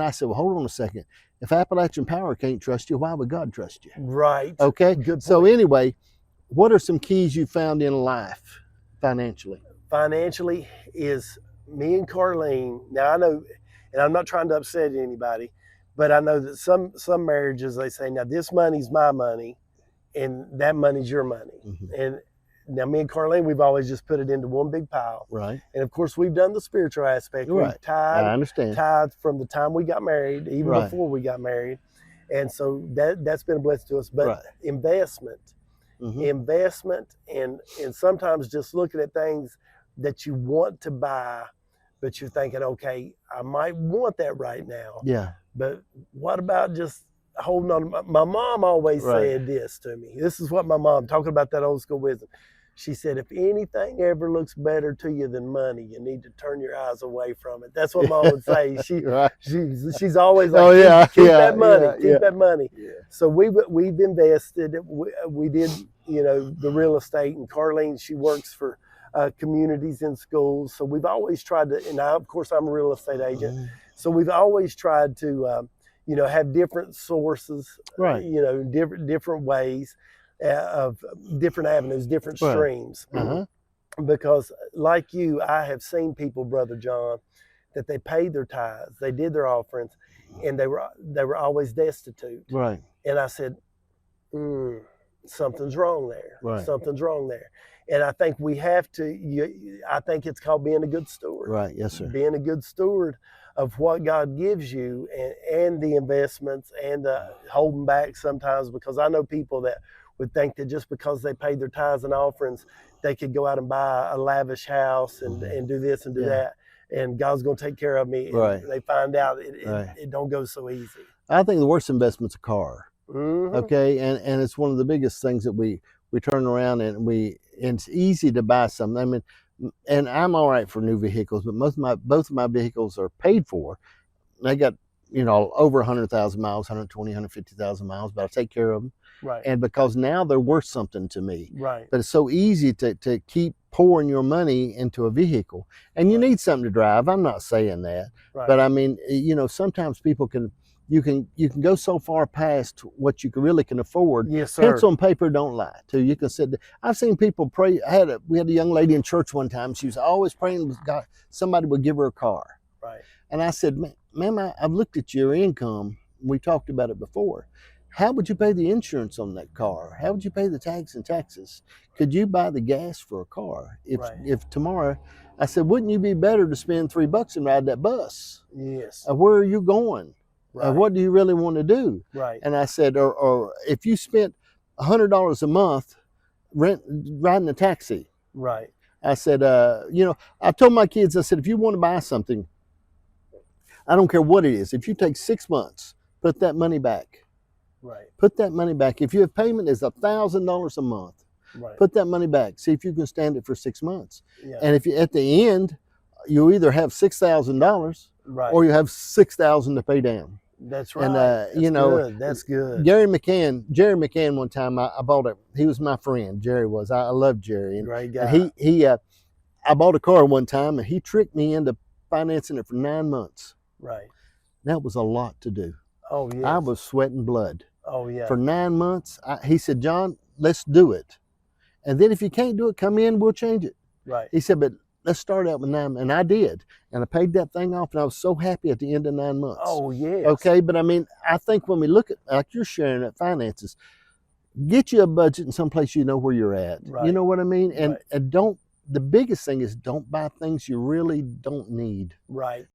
And I said, well, hold on a second. If Appalachian Power can't trust you, why would God trust you? Right. Okay. Good point. So anyway, what are some keys you found in life financially? Financially is me and Carlene. Now I know, and I'm not trying to upset anybody, but I know that some marriages, they say, now this money's my money and that money's your money. And now me and Carlene, we've always just put it into one big pile. Right. And of course we've done the spiritual aspect. Right. We've tithed, I understand. tithed from the time we got married, even before we got married. And so that's been a blessing to us. But investment, and sometimes just looking at things that you want to buy, but you're thinking, okay, I might want that right now. Yeah. But what about just holding on? My mom always said this to me. This is what my mom, talking about that old school wisdom. She said, if anything ever looks better to you than money, you need to turn your eyes away from it. That's what Mom would say. She's always like, keep that money. Yeah. So we've invested. We did, the real estate, and Carlene, she works for communities in schools. So we've always tried to, and of course I'm a real estate agent. So we've always tried to, have different sources, different ways of different avenues, different streams. Because like you, I have seen people, Brother John, that they paid their tithes, they did their offerings, and they were always destitute. Right. And I said, something's wrong there. Right. Something's wrong there. And I think we have to, I think it's called being a good steward. Right. Yes, sir. Being a good steward of what God gives you, and the investments, and holding back sometimes, because I know people that would think that just because they paid their tithes and offerings, they could go out and buy a lavish house and do this and do that, and God's going to take care of me. And they find out it don't go so easy. I think the worst investment's a car. Okay, and it's one of the biggest things that we turn around and it's easy to buy something. I mean, and I'm all right for new vehicles, but both of my vehicles are paid for. They got over 100,000 miles, 120, 150,000 miles, but I take care of them. Right. And because now they're worth something to me. Right. But it's so easy to keep pouring your money into a vehicle, and you need something to drive. I'm not saying that, but I mean, sometimes people you can go so far past what you really can afford. Yes, sir. Pencil and paper don't lie too. You can sit. I've seen people pray. We had a young lady in church one time. She was always praying with God, somebody would give her a car. Right. And I said, ma'am, I've looked at your income. We talked about it before. How would you pay the insurance on that car? How would you pay the tax and taxes? Could you buy the gas for a car? If tomorrow, I said, wouldn't you be better to spend $3 and ride that bus? Yes. Where are you going? What do you really want to do? Right. And I said, or if you spent $100 a month riding a taxi. Right. I said, I told my kids, I said, if you want to buy something, I don't care what it is. If you take 6 months, put that money back. Right. Put that money back. If your payment is $1,000 a month, put that money back. See if you can stand it for 6 months. Yeah. And if you at the end, you either have $6,000 or you have $6,000 to pay down. That's right. And that's good. Jerry McCann, one time I bought it. He was my friend. Jerry was. I love Jerry. And, great guy. And I bought a car one time, and he tricked me into financing it for 9 months. Right. That was a lot to do. Oh yeah. I was sweating blood. Oh yeah. For 9 months, he said, John, let's do it. And then if you can't do it, come in, we'll change it. Right. He said, but let's start out with 9. And I did. And I paid that thing off, and I was so happy at the end of 9 months. Oh, yes. Okay, but I mean, I think when we look at, like you're sharing at finances, get you a budget in some place you know where you're at. Right. You know what I mean? And don't, the biggest thing is don't buy things you really don't need. Right.